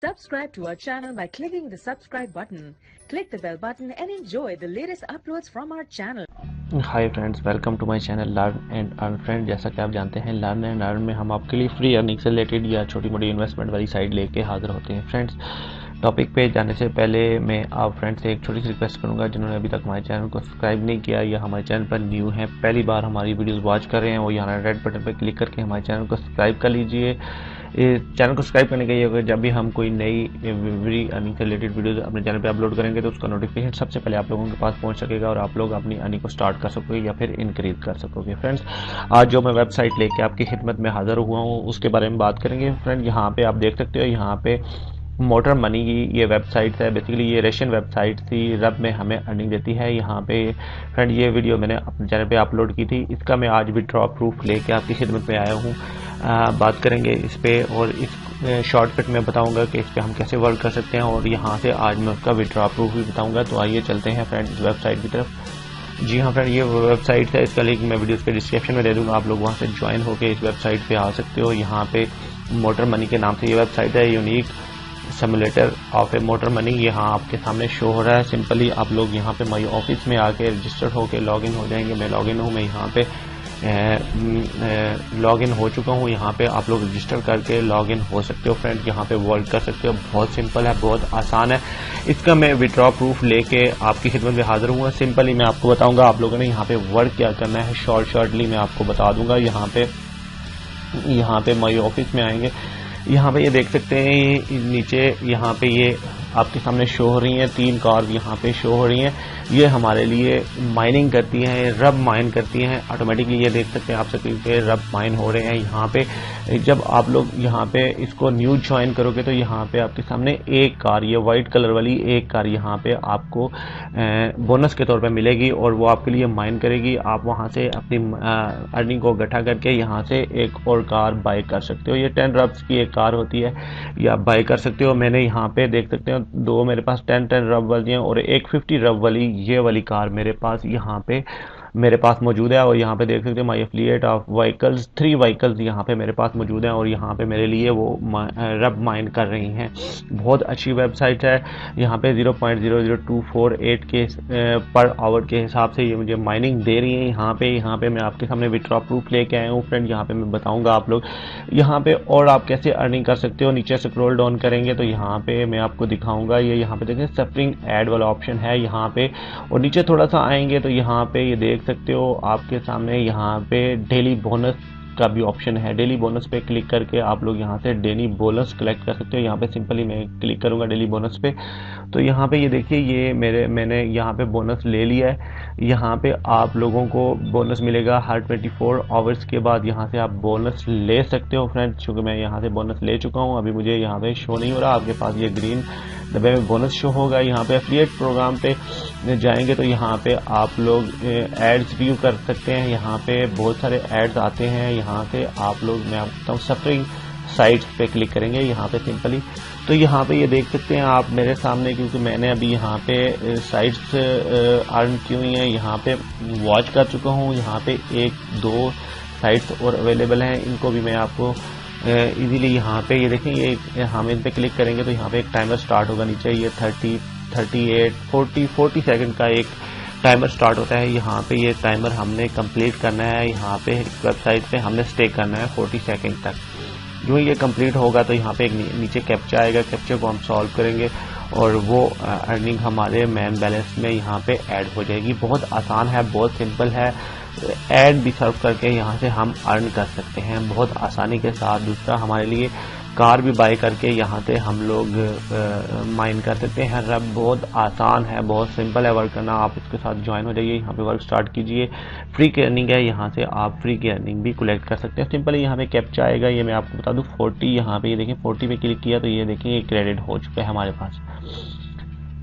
Subscribe to our channel by clicking the subscribe button. Click the bell button and enjoy the latest uploads from our channel. Hi friends, welcome to my channel learn and earn. Friend, जैसा कि आप जानते हैं, learn and earn में हम आपके लिए free earning से रिलेटेड या छोटी मोटी इन्वेस्टमेंट वाली साइड लेके हाजिर होते हैं। फ्रेंड्स, टॉपिक पे जाने से पहले मैं आप फ्रेंड्स से एक छोटी सी रिक्वेस्ट करूंगा, जिन्होंने अभी तक हमारे चैनल को सब्सक्राइब नहीं किया या हमारे चैनल पर न्यू हैं, पहली बार हमारी वीडियोस वॉच कर रहे हैं, वो यहाँ रेड बटन पर क्लिक करके हमारे चैनल को सब्सक्राइब कर लीजिए। चैनल को सब्सक्राइब करने का ये होगा, जब भी हम कोई नई फ्री अर्निंग से रिलेटेड वीडियोस अपने चैनल पे अपलोड करेंगे तो उसका नोटिफिकेशन सबसे पहले आप लोगों के पास पहुंच सकेगा और आप लोग अपनी अर्निंग को स्टार्ट कर सकोगे या फिर इंक्रीज कर सकोगे। फ्रेंड्स, आज जो मैं वेबसाइट लेके आपकी खिदमत में हाजिर हुआ हूँ उसके बारे में बात करेंगे। फ्रेंड, यहाँ पे आप देख सकते हो, यहाँ पे मोटर मनी की ये वेबसाइट है। बेसिकली ये रशियन वेबसाइट थी, रब में हमें अर्निंग देती है। यहाँ पे फ्रेंड, ये वीडियो मैंने अपने चैनल पे अपलोड की थी, इसका मैं आज विड्रॉ प्रूफ लेके आपकी खिदमत में आया हूँ। बात करेंगे इस पे और इस शॉर्टकट में बताऊंगा कि इस पे हम कैसे वर्क कर सकते हैं और यहाँ से आज मैं उसका विड्रॉ प्रूफ भी बताऊंगा। तो आइए चलते हैं फ्रेंड इस वेबसाइट की तरफ। जी हाँ फ्रेंड, ये वेबसाइट है, इसका लिंक मैं वीडियो के डिस्क्रिप्शन में दे दूंगा, आप लोग वहाँ से ज्वाइन होकर इस वेबसाइट पे आ सकते हो। यहाँ पे मोटर मनी के नाम से ये वेबसाइट है, unique simulator of A motor money, यहाँ आपके सामने शो हो रहा है। सिंपली आप लोग यहाँ पे माई ऑफिस में आके रजिस्टर्ड होके लॉगिन हो जाएंगे। मैं लॉगिन हूँ, मैं यहाँ पे लॉगिन हो चुका हूँ। यहाँ पे आप लोग रजिस्टर करके लॉगिन हो सकते हो। फ्रेंड, यहाँ पे वर्क कर सकते हो, बहुत सिंपल है, बहुत आसान है। इसका मैं विड्रॉ प्रूफ लेके आपकी खिदमत में हाजिर हुआ। सिंपली मैं आपको बताऊंगा आप लोगों ने यहाँ पे वर्क क्या करना है, शॉर्टली मैं आपको बता दूंगा। यहाँ पे माई ऑफिस में आएंगे, यहाँ पे ये देख सकते हैं नीचे, यहाँ पे ये आपके सामने शो हो रही हैं, 3 कार यहाँ पे शो हो रही हैं। ये हमारे लिए माइनिंग करती हैं, रब माइन करती हैं ऑटोमेटिकली। ये देख सकते हैं आप स्क्रीन पे रब माइन हो रहे हैं। यहाँ पे जब आप लोग यहाँ पे इसको न्यू ज्वाइन करोगे तो यहाँ पे आपके सामने एक कार, ये वाइट कलर वाली एक कार यहाँ पे आपको बोनस के तौर पे मिलेगी और वो आपके लिए माइन करेगी। आप वहाँ से अपनी अर्निंग को इकट्ठा करके यहाँ से एक और कार बाय कर सकते हो। ये 10 रब्स की एक कार होती है, ये आप बाय कर सकते हो। मैंने यहाँ पे देख सकते हो 2 मेरे पास 10 रब वाली हैं और एक 50 रब वाली ये वाली कार मेरे पास यहाँ पे मौजूद है। और यहाँ पे देख सकते हो माई एफिलिएट ऑफ व्हीकल्स, 3 व्हीकल्स यहाँ पे मेरे पास मौजूद हैं और यहाँ पे मेरे लिए वो रब माइन कर रही हैं। बहुत अच्छी वेबसाइट है। यहाँ पे 0.00248 के पर आवर के हिसाब से ये मुझे माइनिंग दे रही है। यहाँ पे मैं आपके सामने विड्रॉ प्रूफ लेके आया हूँ। फ्रेंड, यहाँ पे मैं बताऊंगा आप लोग यहाँ पे और आप कैसे अर्निंग कर सकते हो। नीचे स्क्रॉल डाउन करेंगे तो यहाँ पे मैं आपको दिखाऊंगा, ये यहाँ पे देखें सफरिंग एड वाला ऑप्शन है यहाँ पे, और नीचे थोड़ा सा आएंगे तो यहाँ पे ये देख सकते हो आपके सामने यहाँ पे डेली बोनस का भी ऑप्शन है। डेली बोनस पे क्लिक करके आप लोग यहाँ से डेली बोनस कलेक्ट कर सकते हो। यहाँ पे सिंपली मैं क्लिक करूंगा डेली बोनस पे, तो यहाँ पे ये देखिए ये मैंने यहाँ पे बोनस ले लिया है। यहाँ पे आप लोगों को बोनस मिलेगा हर 24 आवर्स के बाद, यहाँ से आप बोनस ले सकते हो। फ्रेंड्स, चूँकि मैं यहाँ से बोनस ले चुका हूँ, अभी मुझे यहाँ पे शो नहीं हो रहा, आपके पास ये ग्रीन डब्बे में बोनस शो होगा। यहाँ पे एफिलिएट प्रोग्राम पे जाएंगे तो यहाँ पे आप लोग एड्स व्यू कर सकते हैं। यहाँ पे बहुत सारे एड्स आते हैं। यहाँ से आप लोग, मैं आपको बताऊँ, सफरिंग साइट्स पे क्लिक करेंगे यहाँ पे सिंपली, तो यहाँ पे ये देख सकते हैं आप मेरे सामने, क्योंकि मैंने अभी यहाँ पे साइट्स अर्न की हुई हैं, यहाँ पे वॉच कर चुका हूँ। यहाँ पे 1-2 साइट्स और अवेलेबल हैं, इनको भी मैं आपको इजीली यहाँ पे ये देखें, ये हम इन पे क्लिक करेंगे तो यहाँ पे एक टाइमर स्टार्ट होगा। नीचे ये 30, 38, 40 सेकंड का एक टाइमर स्टार्ट होता है। यहाँ पे ये टाइमर हमने कंप्लीट करना है, यहाँ पे वेबसाइट पे हमने स्टे करना है 40 सेकंड तक। जो ये कंप्लीट होगा तो यहाँ पे एक नीचे कैप्चा आएगा, कैप्चा को हम सॉल्व करेंगे और वो अर्निंग हमारे मेन बैलेंस में यहाँ पे ऐड हो जाएगी। बहुत आसान है, बहुत सिंपल है, ऐड भी सर्व करके यहाँ से हम अर्न कर सकते हैं बहुत आसानी के साथ। दूसरा, हमारे लिए कार भी बाय करके यहाँ से हम लोग माइन कर सकते हैं। रब बहुत आसान है, बहुत सिंपल है वर्क करना। आप इसके साथ ज्वाइन हो जाइए, यहाँ पे वर्क स्टार्ट कीजिए। फ्री की अर्निंग है, यहाँ से आप फ्री की अर्निंग भी कलेक्ट कर सकते हैं। सिंपली यहाँ पे कैप्चा आएगा, ये मैं आपको बता दूँ 40, यहाँ पे ये देखें 40 पे क्लिक किया तो ये देखें ये क्रेडिट हो चुका है हमारे पास,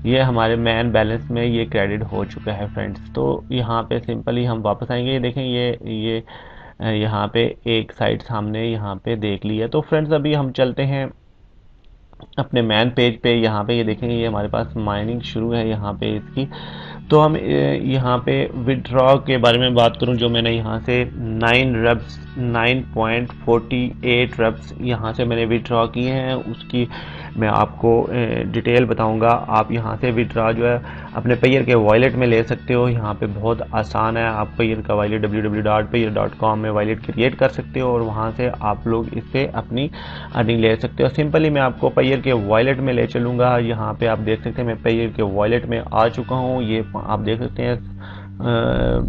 ये हमारे मैन बैलेंस में ये क्रेडिट हो चुका है। फ्रेंड्स, तो यहाँ पे सिंपली हम वापस आएंगे, ये देखें ये यहाँ पे एक साइड सामने यहाँ पे देख लिया। तो फ्रेंड्स, अभी हम चलते हैं अपने मैन पेज पे यहाँ पे ये देखेंगे ये हमारे पास माइनिंग शुरू है यहाँ पे इसकी। तो हम यहाँ पे विड्रॉ के बारे में बात करूँ, जो मैंने यहाँ से 9.48 रब्स यहाँ से मैंने विड्रॉ किए हैं, उसकी मैं आपको डिटेल बताऊंगा। आप यहाँ से विड्रॉ जो है अपने पेयर के वॉलेट में ले सकते हो। यहाँ पे बहुत आसान है, आप पेयर का वॉलेट www.payer.com में वॉलेट क्रिएट कर सकते हो और वहाँ से आप लोग इससे अपनी अर्निंग ले सकते हो। सिंपली मैं आपको पेयर के वॉलेट में ले चलूँगा। यहाँ पे आप देख सकते हैं मैं पेयर के वॉलेट में आ चुका हूँ। ये आप देख सकते हैं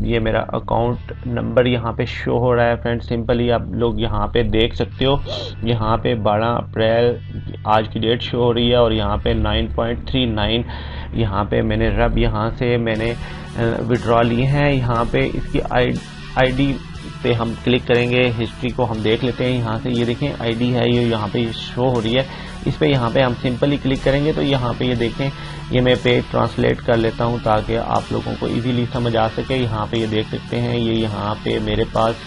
ये मेरा अकाउंट नंबर यहाँ पे शो हो रहा है फ्रेंड। सिंपली आप लोग यहाँ पे देख सकते हो, यहाँ पे 12 अप्रैल आज की डेट शो हो रही है और यहाँ पे 9.39 यहाँ पे मैंने रब यहाँ से मैंने विड्रॉ लिए हैं। यहाँ पे इसकी आईडी पे हम क्लिक करेंगे, हिस्ट्री को हम देख लेते हैं। यहाँ से ये देखें आईडी है, ये यहाँ पे शो हो रही है। इस पे यहाँ पे हम सिंपली क्लिक करेंगे तो यहाँ पे ये देखें, ये मैं पेज ट्रांसलेट कर लेता हूँ ताकि आप लोगों को इजीली समझ आ सके। यहाँ पे ये देख सकते हैं, ये यहाँ पे मेरे पास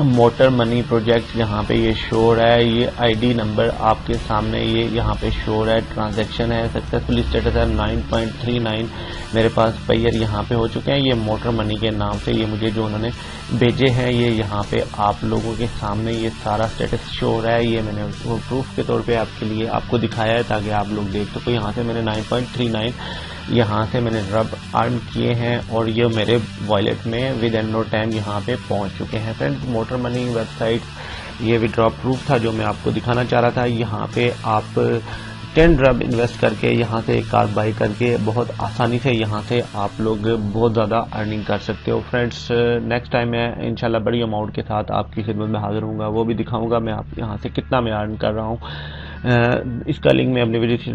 मोटर मनी प्रोजेक्ट यहाँ पे ये शो हो रहा है। ये आईडी नंबर आपके सामने ये यहाँ पे शो हो रहा है। ट्रांजैक्शन है, सक्सेसफुल स्टेटस है 9.39 मेरे पास पेयर यहाँ पे हो चुके हैं। ये मोटर मनी के नाम से ये मुझे जो उन्होंने भेजे हैं, ये यहाँ पे आप लोगों के सामने ये सारा स्टेटस शो हो रहा है। ये मैंने वो प्रूफ के तौर पे आपके लिए आपको दिखाया है ताकि आप लोग देख सको। यहाँ से मैंने 9.39 यहाँ से मैंने रब अर्न किए हैं और ये मेरे वॉलेट में विद इन नो टाइम यहाँ पे पहुँच चुके हैं फ्रेंड्स। मोटर मनी वेबसाइट ये विड्रॉ प्रूफ था जो मैं आपको दिखाना चाह रहा था। यहाँ पे आप 10 रब इन्वेस्ट करके यहाँ से एक कार बाई करके बहुत आसानी से यहाँ से आप लोग बहुत ज़्यादा अर्निंग कर सकते हो फ्रेंड्स। नेक्स्ट टाइम मैं इंशाल्लाह बड़ी अमाउंट के साथ आपकी खिदमत में हाजिर हूँगा, वो भी दिखाऊँगा मैं आप यहाँ से कितना मैं अर्न कर रहा हूँ। इसका लिंक मैं अपने वीडियो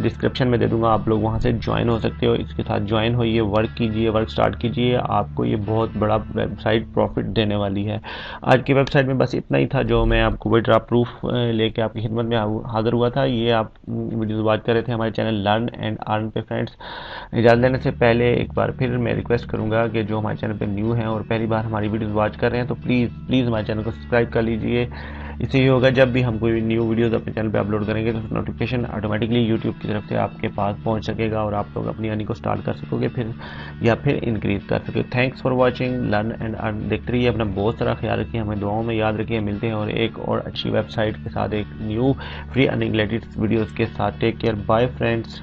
डिस्क्रिप्शन में दे दूंगा, आप लोग वहां से ज्वाइन हो सकते हो। इसके साथ ज्वाइन होइए, वर्क कीजिए, वर्क स्टार्ट कीजिए, आपको ये बहुत बड़ा वेबसाइट प्रॉफिट देने वाली है। आज की वेबसाइट में बस इतना ही था जो मैं आपको विड्रॉ प्रूफ लेके आपकी खिदमत में हाजिर हुआ था। ये आप वीडियोस वॉच कर रहे थे हमारे चैनल लर्न एंड अर्न पे फ्रेंड्स। इजाज़त देने से पहले एक बार फिर मैं रिक्वेस्ट करूँगा कि जो हमारे चैनल पर न्यू है और पहली बार हमारी वीडियोज़ वॉच कर रहे हैं तो प्लीज़ हमारे चैनल को सब्सक्राइब कर लीजिए। इससे ये होगा जब भी हम कोई न्यू वीडियोस अपने चैनल पे अपलोड करेंगे तो नोटिफिकेशन ऑटोमेटिकली यूट्यूब की तरफ से आपके पास पहुंच सकेगा और आप लोग अपनी अर्निंग को स्टार्ट कर सकोगे फिर इंक्रीज कर सकोगे। Thanks for watching learn and earn. देखते रहिए, अपना बहुत सारा ख्याल रखिए, हमें दुआओं में याद रखिए। मिलते हैं और एक और अच्छी वेबसाइट के साथ एक new free earning related videos के साथ। Take care, bye friends.